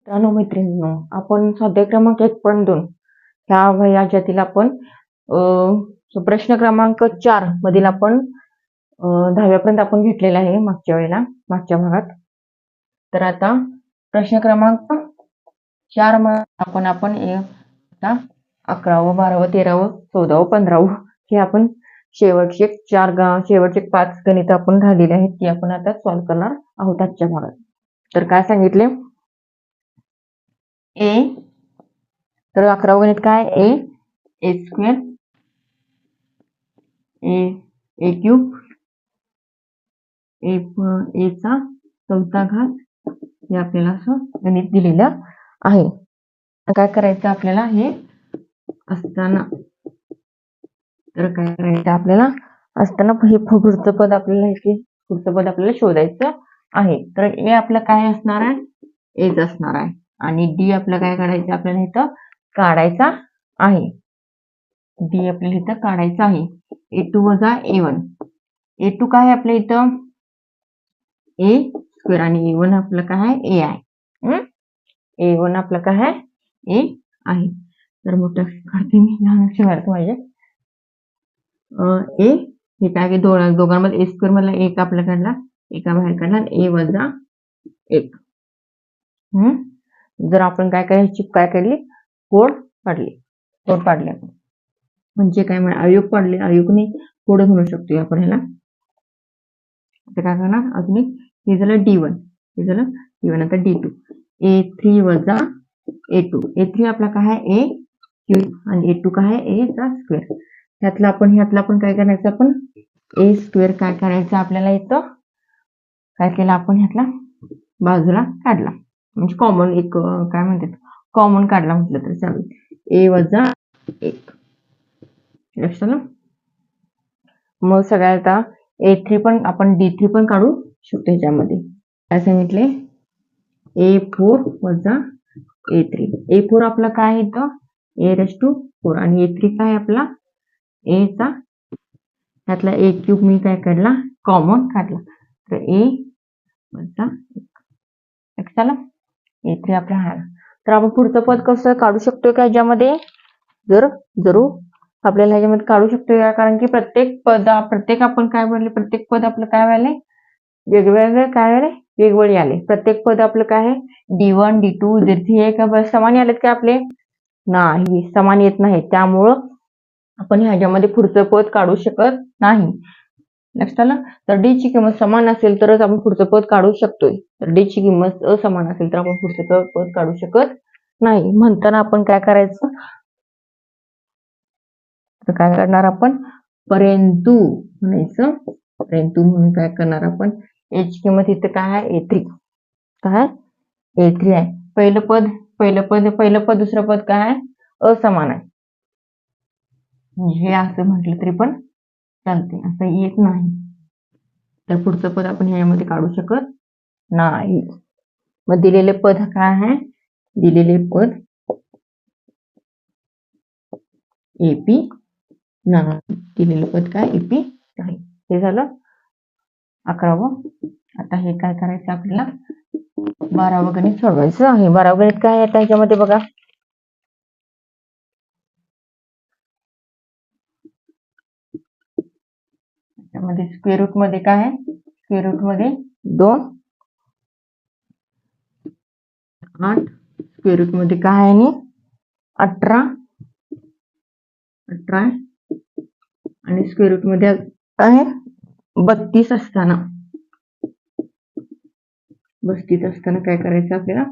मित्रांनो मैत्रिणींनो, आपण स्वाध्याय क्रमांक 1.2 ह्या वह्यातील आपण प्रश्न क्रमांक 4 मधील आपण 10व्यापर्यंत आपण घेतलेला आहे मागच्या वेळेला मागच्या भागात. तर आता प्रश्न क्रमांक 4 आपण आता 11व 12व 13व 14व 15व हे आपण शेवटचे 5 गणित आपण राहिलेले आहेत ती आपण आता सॉल्व्ह करणार आहोत आजच्या भागात. तर काय सांगितले तर 11व गणित काय ए स्क्वेअर ए क्यूब ए चा चौथा घात हे आपल्याला असं गणित दिलेलं आहे. काय करायचं आपल्याला हे असताना तर काय करायचं आपल्याला असताना हे पुढचं पद आपल्याला शोधायचं आहे. तर ए आपलं काय असणार आहे एच असणार आहे आणि डी आपलं काय काढायचं आपल्याला इथं काढायचा आहे. डी आपल्याला इथं काढायचा आहे. A2 वजा A1 A2 काय आपल्या इथं ए स्क्वेअर आणि A1 आपलं काय आहे ए आहे. A1 आपलं काय आहे ए आहे. तर मोठं काढते मी लहान अक्षर पाहिजे. ए हे काय दोघांमध्ये ए स्क्वेअर मधला एक आपला काढला एका बाहेर काढला ए वजा 1. जर आपण काय काढली कोड पाडले म्हणजे काय अवयोग पाडले अवयोगने कोड म्हणू शकतो आपण ह्याला. आता काय करणार अजून हे झालं D1 आता D2 A3 वजा A2 आपला काय आहे ए क्यूब आणि A2 काय आहे ए चा स्क्वेअर. ह्यातला आपण काय करायचं आपण ए स्क्वेअर काय करायचं आपल्याला इथं काय केलं आपण ह्यातला बाजूला काढला म्हणजे कॉमन एक काय म्हणतात कॉमन काढला म्हटलं तर चालेल. ए वजा 1 लक्षात आलं. मग सगळ्यात A3 पण आपण D3 पण काढू शकतो. ह्याच्यामध्ये काय सांगितले A4 वजा A4 आपला काय इथं A4 आणि A3 काय आपला ए चा त्यातला ए क्यूब मी काय काढला कॉमन काढला तर ए वजा 1 लक्षात आलं. A3 आपला हा. तर आपण पुढचं पद कसं काढू शकतो का ह्याच्यामध्ये जरूर आपल्याला ह्याच्यामध्ये काढू शकतो का कारण की प्रत्येक आपण काय म्हणले प्रत्येक पद आपलं काय व्हायला वेगवेगळे काय व्हायला वेगवेगळे आले. प्रत्येक पद आपलं काय आहे D1 D2 D3 हे का समान आलेत का आपले नाही समान येत नाही. त्यामुळं आपण ह्याच्यामध्ये पुढचं पद काढू शकत नाही. लक्षात आलं. तर डी ची किंमत समान असेल तरच आपण पुढचं पद काढू शकतोय. तर डी ची किंमत असमान असेल तर आपण पुढचं पद काढू शकत नाही. म्हणताना आपण काय करायचं तर काय करणार आपण परंतु म्हणायचं परंतु म्हणून काय करणार आपण एच किंमत इथं काय आहे A3 आहे. पहिलं पद दुसरं पद काय आहे असमान आहे. हे असं म्हटलं तरी पण चालते असं येत नाही. तर पुढचं पद आपण ह्यामध्ये काढू शकत नाही. मग दिलेले पद काय आहे दिलेले पद एपी नाही. दिलेलं पद काय एपी नाही. हे झालं 11व. आता हे काय करायचं आपल्याला 12व गणित सोडवायचं आहे. 12व गणित काय आहे ह्याच्यामध्ये बघा त्यामध्ये स्क्वेअर रूट मध्ये काय आहे स्क्वेअर रूट मध्ये 2 8 स्क्वेअर रूट मध्ये काय आहे 18 आणि स्क्वेअर रूट मध्ये आहे 32 असताना काय करायचं आपल्याला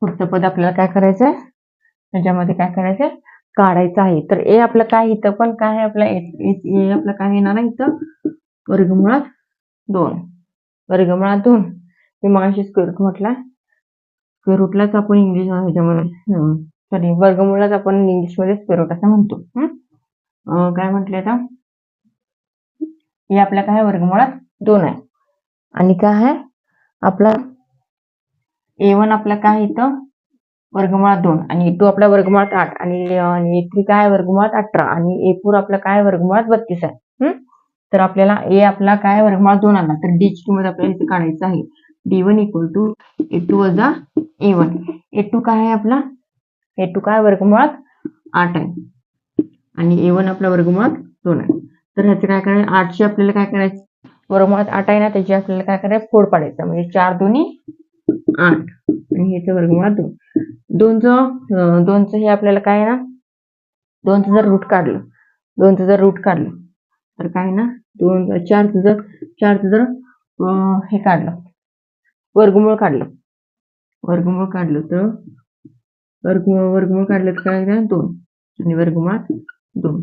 पुढचं पद आपल्याला काय करायचंय त्याच्यामध्ये काय करायचंय काढायचं आहे. तर ए आपलं काय इथं पण काय आहे आपला ए आपलं काय येणार आहे इथं वर्गमुळात 2 मी मागाशी स्क्वेअर रूट म्हटला स्क्वेअर रूटलाच आपण इंग्लिश ह्याच्यामध्ये वर्गमुळाच आपण इंग्लिश मध्ये स्क्वेअर रूट असं म्हणतो. काय म्हटलं आता हे आपला काय वर्गमुळात 2 आहे आणि काय आहे आपला A1 आपला काय इथं वर्गमुळात 2 आणि A2 आपला वर्गमुळात 8 आणि A3 काय वर्गमुळात 18 आणि A4 आपला काय वर्गमुळात 32 आहे. तर आपल्याला ए आपला काय वर्गमूळात 2 आला, तर डी ची किंमत आपल्याला इथे काढायची आहे. D1 इक्वल टू A2 वजा A1. A2 काय आहे आपला, A2 काय वर्गमुळात 8 आहे आणि A1 आपला वर्गमुळात 2 आहे. तर ह्याचं काय करायचं, 8ची आपल्याला काय करायचं, वर्गमुळात 8 आहे ना, त्याची आपल्याला काय करायचं, फोड पाडायचा. म्हणजे 4 दोन्ही 8 आणि ह्याचं वर्गमुळात 2. 2चं हे आपल्याला काय आहे ना, 2चं जर रूट काढलं तर काय ना, 4चं जर हे काढलं, वर्गमूळ काढलं तर वर्गमूळ काढलं तर काय ना, 2 आणि वर्गमुळात 2.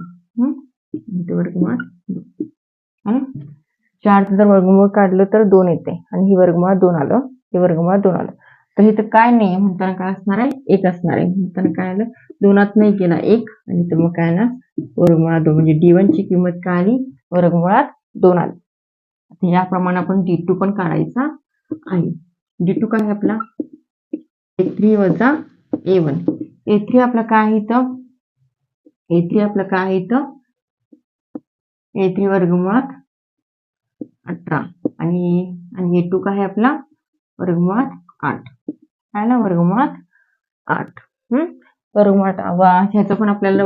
इथे वर्गमुळात 2. 4चं जर वर्गमूळ काढलं तर 2 येते आणि ही वर्गमुळात 2 आलं, हे वर्गमुळात 2 आलं. तर इथं काय नाही म्हणताना काय असणार आहे, 1 असणार आहे. म्हणताना काय आलं, 2आत नाही गेला 1 आणि तर मग काय ना, वर्गमुळात 2. म्हणजे D1 ची किंमत काय आली, वर्गमुळात 2 आली. याप्रमाणे आपण D2 पण काढायचा आहे. D2 काय आहे आपला, A3 वजा A1. A3 आपला काय आहे इथं, A3 आपलं काय आहे इथं, A3 वर्गमुळात 18 आणि A2 काय आहे आपला, वर्गमुळात 8. काय ना, वर्गमुळात 8. वर्गमुळात ह्याचं पण आपल्याला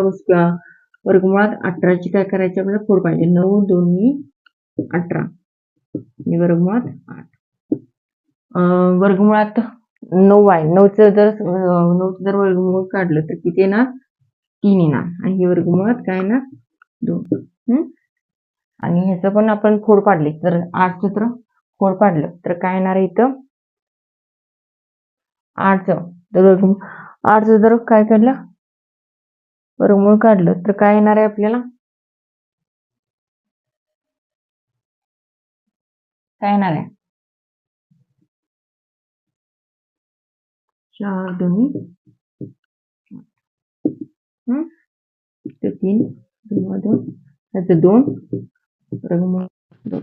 वर्गमुळात 18ची काय करायची, आपल्याला फोड पाहिजे. 9 दोन्ही 18 आणि वर्गमुळात 8. वर्गमुळात 9 आहे. 9चं जर वर्गमूळ काढलं तर किती येणार, 3 येणार आणि हे वर्गमुळात काय ना, 2. आणि ह्याचं पण आपण फोड पाडले तर 8चं तर फोड पाडलं तर काय येणार आहे इथं, 8चं जर काय काढलं, वर्गमूळ काढलं तर काय येणार आहे आपल्याला, काय येणार आहे, 4 दोन्ही 3 2 त्याचं 2 वर्गमूळ 2.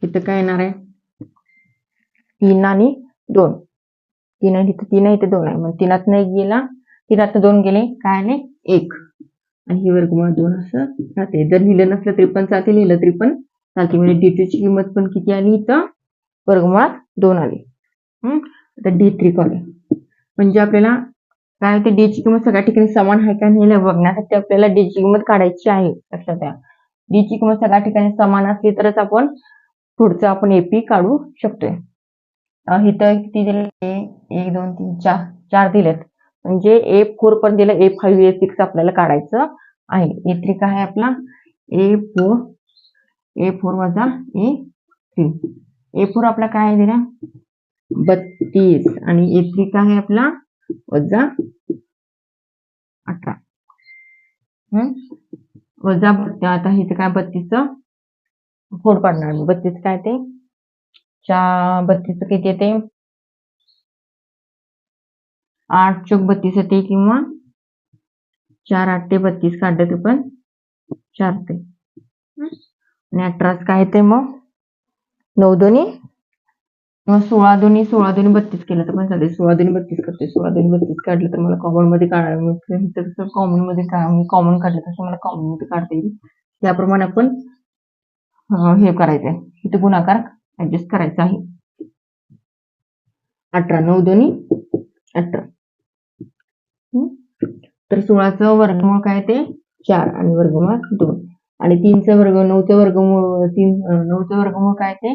इथं काय येणार आहे, 3 आणि 2. 3 आणि इथं 3 आहे, इथे 2 आहे. मग 3आत नाही गेला, 3आत 2 गेले, काय आले 1 आणि ही वर्गमूळ 2 असं राहते. जर लिहिलं नसलं तरी पण चालते, लिहिलं तरी पण चालते. म्हणजे D2 ची किंमत पण किती आली इथं, वर्गमुळात 2 आली. आता D3 कॉलम म्हणजे आपल्याला काय होते, D ची किंमत सगळ्या ठिकाणी समान आहे का नाही बघण्यासाठी आपल्याला D ची किंमत काढायची आहे. लक्षात द्या, D ची किंमत सगळ्या ठिकाणी समान असली तरच आपण पुढचं आपण AP काढू शकतोय. इथं किती दिले, 1 2 3 4 दिलेत. म्हणजे A4 पण दिलं, A5 A6 आपल्याला काढायचं आहे. A3 काय आहे आपला, A4 वजा A3. A4 आपला काय आहे दिला, 32 आणि A3 काय आहे आपला, वजा 18. वजा आता इथे काय, 32चं फोड पाडणार. 32 काय ते, 32 किती येते, 8 चौक 32 येते किंवा 4 8 ते 32 काढलं तर पण 4 ते आणि 18 काय येते, मग 9 दोन्ही 16 दोन्ही 32 केलं तर पण चालेल. 16 दोन्ही 32 करते, 16 दोन्ही 32 काढलं तर मला कॉमन मध्ये काढायला, कॉमन मध्ये कॉमन काढलं तसं मला कॉमन मध्ये काढता येईल. त्याप्रमाणे आपण हे करायचंय, इथे गुणाकार ऍडजस्ट करायचा आहे. 18 9 दोन्ही 18. तर 16चं वर्गमूळ काय ते 4 आणि वर्गमूळ 2 आणि 3चं वर्ग 9चं वर्गमूळ काय ते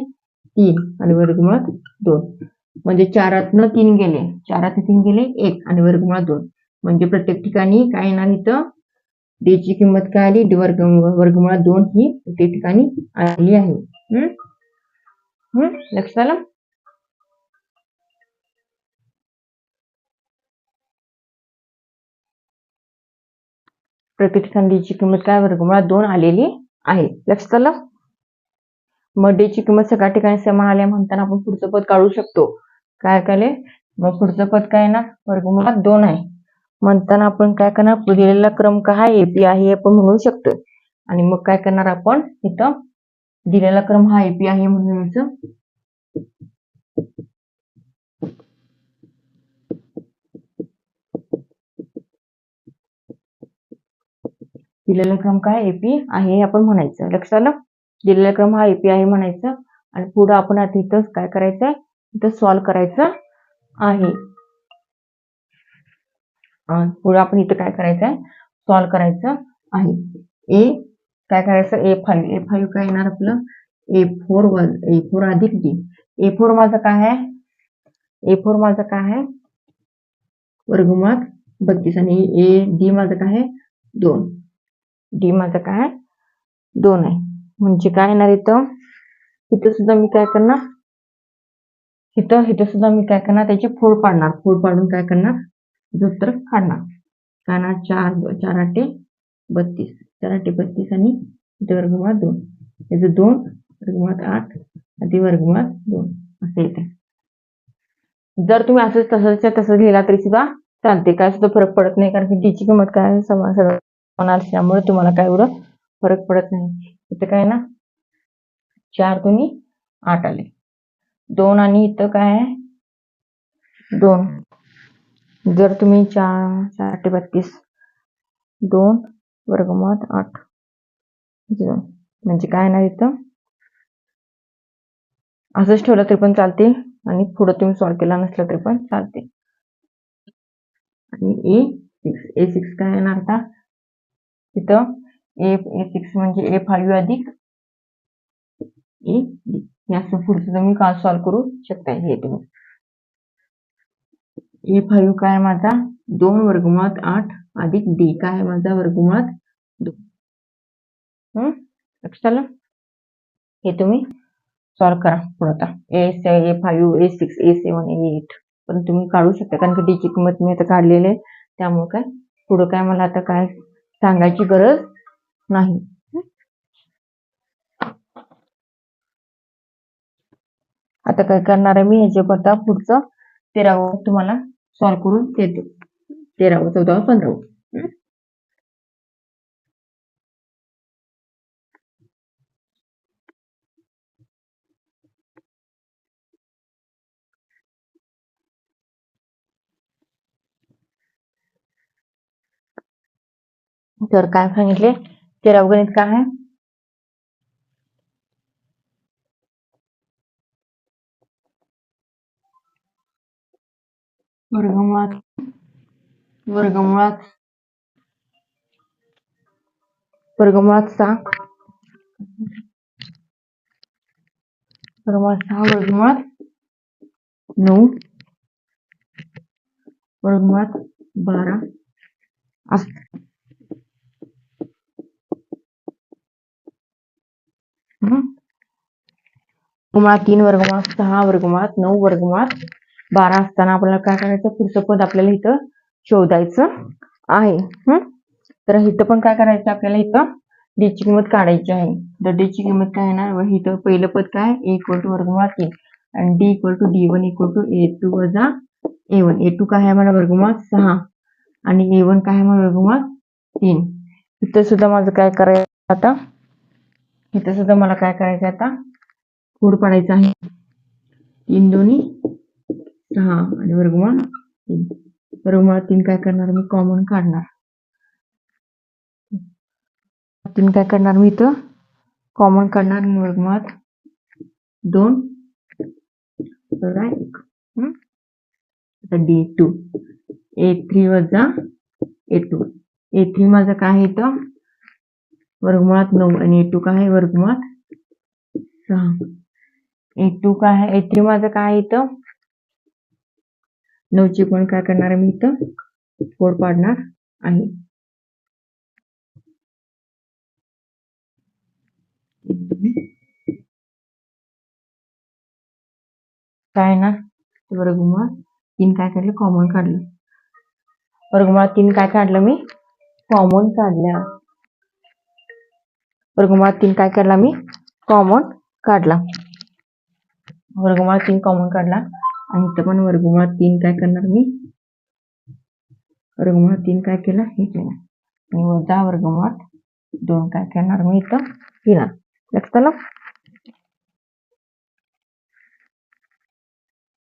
3 आणि वर्गमूळ 2. म्हणजे 4आतनं 3 गेले, 4आत 3 गेले 1 आणि वर्गमूळ 2. म्हणजे प्रत्येक ठिकाणी काय येणार, इथं D ची किंमत काय आली, वर्गमूळ 2 ही प्रत्येक ठिकाणी आली आहे. लक्षात आलं. प्रत्येक ठिकाणी D ची किंमत काय, वर्गमूळ 2 आलेली आहे. लक्षात आलं. मग D ची किंमत सगळ्या ठिकाणी समान आली म्हणताना आपण पुढचं पद काढू शकतो. काय केले, मग पुढचं पद काय ना, वर्गमूळ 2 आहे म्हणताना आपण काय करणार, दिलेला क्रम काय AP आहे आपण म्हणू शकतो. आणि मग काय करणार, आपण इथं दिलेला क्रम हा AP आहे म्हणून दिलेला क्रम काय AP आहे आपण म्हणायचं. लक्षात आलं. दिलेला क्रम हा एपी आहे म्हणायचं आणि पुढे आपण आता इथं काय करायचं आहे, इथं सॉल्व्ह करायचं आहे. पुढे आपण इथं काय करायचं आहे, सॉल्व्ह करायचं आहे. ए काय करायचं, ए5 काय येणार आपलं, ए4 अधिक डी. ए4 माझं काय आहे, ए4 माझं काय आहे वर्गमुळात 32 आणि ए डी माझं काय आहे 2. डी माझं काय आहे 2 आहे. म्हणजे काय येणार इथं, इथं सुद्धा मी काय करणार, इथं सुद्धा मी काय करणार, त्याची फोड पाडणार. फोड पाडून काय करणार, उत्तर काढणार. काढणार 4 8 32, 4 8 32 आणि इथे वर्गमुळात 2, याचं 2 वर्गमुळात 8 आणि वर्गमुळात 2 असे येते. जर तुम्ही असंच तसंच लिहिला तरी सुद्धा चालते, काय सुद्धा फरक पडत नाही, कारण की डी ची किंमत काय समान असल्यामुळे तुम्हाला काय एवढं फरक पडत नाही. इथं काय ना 4 2 8 आले, 2 आणि इथं काय आहे 2. जर तुम्ही 4 8 32 2 वर्गमुळात 8 म्हणजे काय येणार इथं, असंच ठेवलं तरी पण चालते आणि पुढे तुम्ही सॉल्व्ह केला नसला तरी पण चालते. आणि ए6 काय येणार आता इथं, ए6 म्हणजे ए5 अधिक ए डी. हे असं पुढचं तुम्ही का सॉल्व्ह करू शकता. हे तुम्ही ए5 काय माझा 2 वर्गमुळात 8 अधिक डी काय आहे माझा वर्गमुळात 2. लक्षात आलं. हे तुम्ही सॉल्व्ह करा पुढे. आता ए5 ए6 ए7 ए8 पण तुम्ही काढू शकता, कारण की डी ची किंमत मी आता काढलेली आहे, त्यामुळे काय पुढे काय मला आता काय सांगायची गरज नाही. आता काय करणार आहे मी, ह्याच्या पुढचं 13व तुम्हाला सॉल्व्ह करून देते. 13व 14व 15व. तर काय सांगितले, 13व गणित काय आहे, वर्गमुळात 6 वर्गमुळात 6 वर्गमुळात 9 वर्गमुळात 12 असं. वर्गमुळात 3 वर्गमुळात 6 वर्गमुळात 9 वर्गमुळात 12 असताना आपल्याला काय करायचं, पुढचं पद आपल्याला इथं शोधायचं आहे. तर इथं पण काय करायचं आपल्याला, इथं डी ची किंमत काढायची आहे. तर डी ची किंमत काय येणार, इथं पहिलं पद काय ए इक्वल टू वर्गमुळात 3 आणि D equal to D one equal to A two वजा ए1. ए2 काय आहे मला वर्गमुळात 6 आणि ए1 काय आहे मला वर्गमुळात 3. इथं सुद्धा माझं काय करायचं आता, इथं सुद्धा मला काय करायचं आता फोड पाडायचा आहे. 3 2 6 आणि वर्गमुळात 3. वर्गमुळात 3 काय करणार मी कॉमन काढणार. 3 काय करणार मी इथं कॉमन काढणार आणि वर्गमुळात 2 वजा 1. आता D2 A3 वजा A2. A3 माझं काय आहे इथं वर्गमुळात 9 आणि A2 काय आहे वर्गमुळात 6. A2 काय आहे, A3 माझं काय आहे इथं 9 ची पण काय करणार आहे मी इथं फोड पाडणार आहे. काय ना वर्गमुळात 3 काय काढलं कॉमन काढलं. वर्गमुळात 3 काय काढलं मी कॉमन काढल्या. वर्गमुळात 3 काय काढला मी कॉमन काढला. वर्गमुळात 3 कॉमन काढला आणि इथं पण वर्गमुळात 3 काय करणार मी वर्गमुळात 3 काय केलं हे केलं आणि वजा वर्गमुळात 2 काय करणार मी इथं लिहिणार. लक्षात आलं.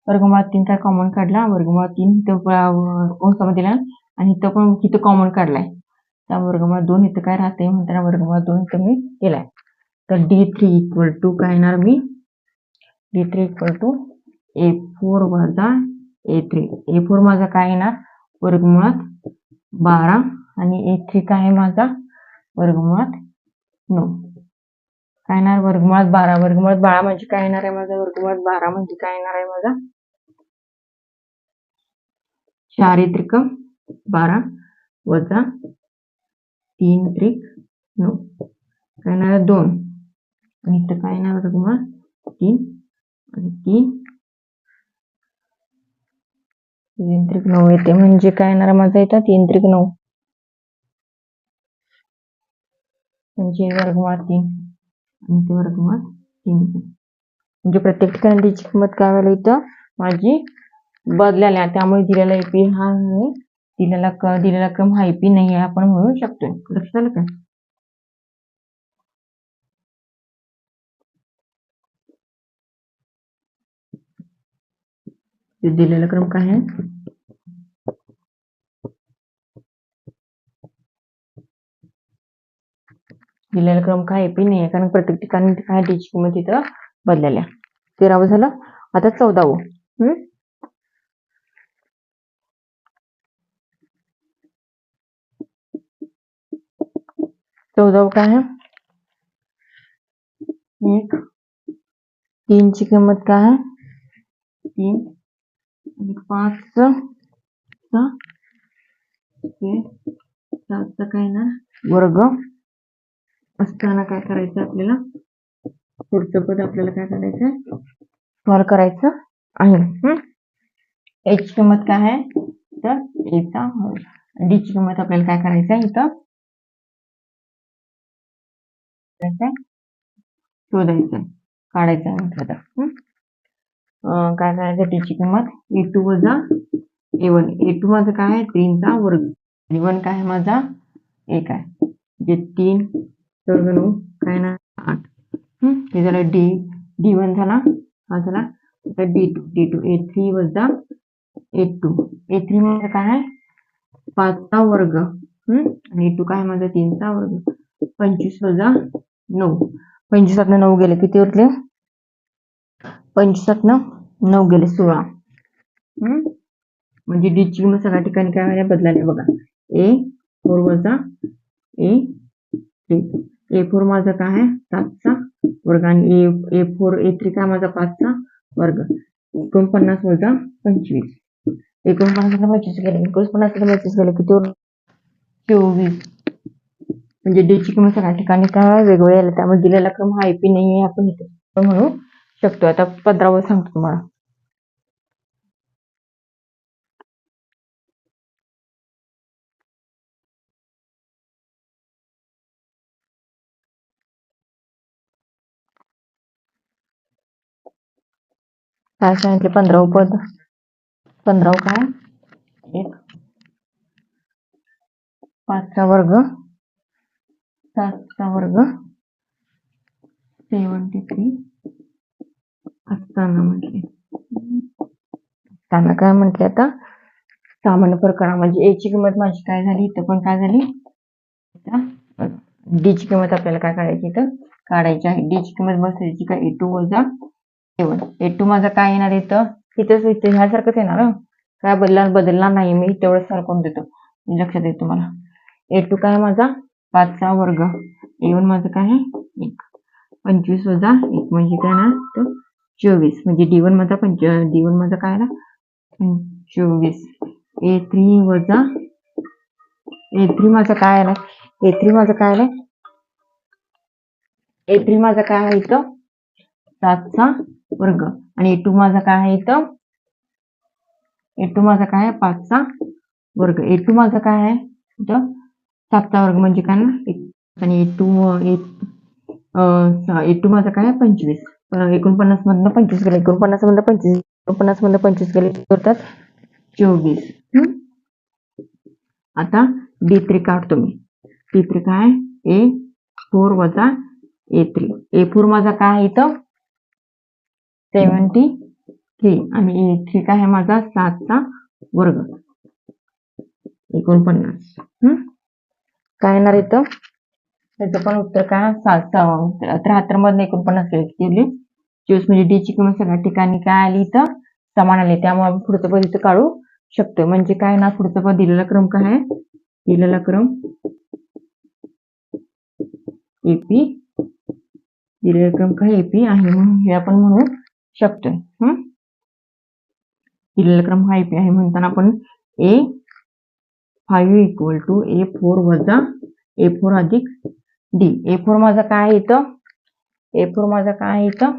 वर्गमुळात 3 काय कॉमन काढला, वर्गमुळात 3 इथं कंसामध्ये दिला आणि इथं पण इथं कॉमन काढलाय, त्या वर्गमुळात 2 इथं काय राहते म्हणताना वर्गमुळात 2 इथं मी केलाय. तर D3 इक्वल टू काय येणार मी D3 इक्वल टू A4 वजा A3. A4 माझा काय येणार वर्गमुळात 12 आणि A3 काय आहे माझा वर्गमुळात 9. काय येणार वर्गमुळात 12. वर्गमुळात 12 म्हणजे काय येणार आहे माझा वर्गमुळात 12 म्हणजे काय येणार आहे माझा 4 त्रिक 12 वजा 3 त्रिक 9 काय येणार 2 आणि इथं काय येणार वर्गमुळात 3 आणि 3 त्रिक 9 येते म्हणजे काय येणार माझा इथं 3 त्रिक 9 म्हणजे वर्गमुळात 3 आणि ते वर्गमुळात 3 म्हणजे प्रत्येक ठिकाणी त्याची किंमत काय व्हायला इथं माझी बदलायला त्यामुळे दिलेला एपी हा दिलेला क्रम हा एपी नाही आहे आपण म्हणू शकतोय. लक्षात आलं का दिलेला क्रम काय आहे दिलेला क्रम काय एपी नाही आहे कारण प्रत्येक ठिकाणी काय त्याची किंमत इथं बदलल्या. 13वं झालं. आता 14वं 14वं काय आहे 3 ची किंमत काय आहे 3 आणि 5 7चा काय येणार वर्ग असताना काय करायचं आपल्याला पुढचं पद आपल्याला काय करायचं सॉल्व करायचं आहे. एच किंमत काय आहे तर ए चा वर्ग डी ची किंमत आपल्याला काय करायचं आहे इथं शोधायचं काढायचं म्हटलं तर काय करायचं डी ची किंमत A2 वजा A1. A2 माझं काय आहे 3 चा वर्ग आणि 1 काय आहे माझा 1 आहे जे 3 वर्ग 9 काय ना 8. हे झालं D1 झाला हा झाला आता D2 A3 वजा A2. A3 म्हणजे काय आहे 5 चा वर्ग आणि A2 काय माझा 3 चा वर्ग 25 वजा 9. 25 9 गेले किती उरले 25 9 गेले 16. म्हणजे डी ची किंमत सगळ्या ठिकाणी काय व्हायला बदलायला बघा A4 वजा A3. A4 माझा काय आहे 7 चा वर्ग आणि A3 काय माझा 5 चा वर्ग 49 वजा 25. 49 25 गेले 49 25 गेले किती उरले 24. म्हणजे डी ची किंमत सगळ्या ठिकाणी काय वेगवेगळी आली त्यामुळे दिलेला क्रम हा एपी नाही आहे आपण इथे म्हणू शकतो. आता 15वं सांगतो तुम्हाला काय सांगितले 15वं पद 15वं काय 5 चा वर्ग 7 चा वर्ग 73 असताना म्हटले त्यांना काय म्हटले आता सामान्य प्रकरण म्हणजे ए ची किंमत माझी काय झाली इथं पण काय झाली डी ची किंमत आपल्याला काय काढायची इथं काढायची आहे. डी ची किंमत बसायची काय A2 वजा A1. A2 माझा काय येणार इथं इथं ह्यासारखंच येणार काय बदलणार नाही मी तेवढं सरकवून देतो लक्षात येईल तुम्हाला. A2 काय माझा 5 चा वर्ग A1 माझं काय आहे 1 25 वजा 1 म्हणजे काय ना 24 म्हणजे D1 माझा काय आला 24. A3 वजा A3 माझा काय आला A3 माझा काय आला A3 माझा काय आहे इथं 7 चा वर्ग आणि A2 माझा काय आहे इथं A2 माझा काय आहे 5 चा वर्ग. A2 माझा काय आहे इथं 7 चा वर्ग म्हणजे काय ना आणि A2 माझा काय आहे 25. 49 मधनं 25 गेले 49 मधनं 25 49 मधनं 25 गेले होतात 24. आता D3 काढतो मी D3 काय A4 वजा A3. A4 माझा काय आहे इथं 73 आणि A3 काय आहे माझा 7 चा वर्ग 49. काय येणार इथं त्याचं पण उत्तर काय 73 मधून 49 केली 24 म्हणजे डी ची किंमत सगळ्या ठिकाणी काय आली इथं समान आली, त्यामुळे आपण पुढचं पद इथं काढू शकतोय. म्हणजे काय ना पुढचं पद दिलेला क्रम काय आहे, दिलेला क्रम एपी, दिलेला क्रम काय एपी आहे म्हणून हे आपण म्हणू शकतोय. दिलेला क्रम हा एपी आहे म्हणताना आपण A5 इक्वल टू A4 वजा A4 अधिक डी. A4 माझा काय इथं, A4 माझा काय इथं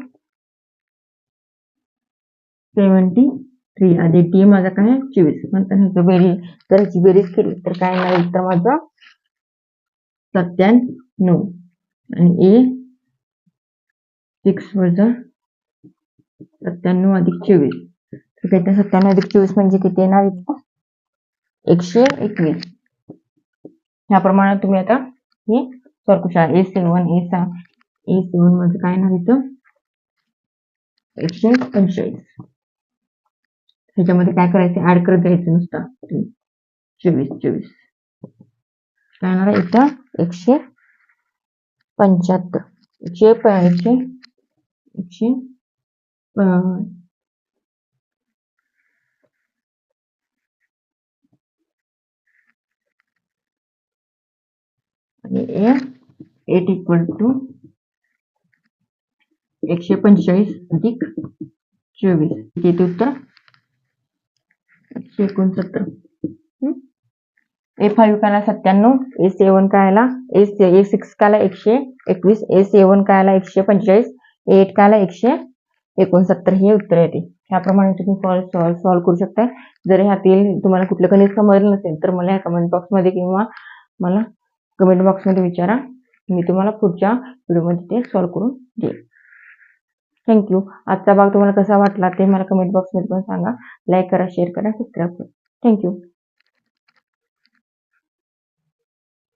73 अधिक डी माझा काय 24. म्हणताना ह्याचं बेरीज जर ह्याची बेरीज केली तर काय येणार इथं माझं 97 आणि A6 वजा 97 अधिक 24. ठीक आहे, 97 अधिक 24 म्हणजे किती येणार इथं 121. ह्याप्रमाणे तुम्ही आता हे सॉल्व करू शकता. A7 मध्ये काय येणार इथं 145. ह्याच्यामध्ये काय करायचं ऍड करत जायचं नुसतं 24 काय येणार इथं 175 आणि A8 इक्वल टू 145 अधिक 24 किती उत्तर 169. A5 काय आला 97, A7 काय आला A6 काय आला 121, A7 काय आला 145, A8 काय आला 169. हे उत्तर येते. ह्याप्रमाणे तुम्ही सॉल्व करू शकता. जर ह्यातील तुम्हाला कुठलं गणित समजलं नसेल तर मला कमेंट बॉक्समध्ये किंवा मला कमेंट बॉक्समध्ये विचारा, मी तुम्हाला पुढच्या व्हिडिओमध्ये ते सॉल्व करून देईन. थँक्यू. आजचा भाग तुम्हाला कसा वाटला ते मला कमेंट बॉक्समध्ये पण सांगा. लाईक करा, शेअर करा, सबस्क्राईब करा. थँक्यू.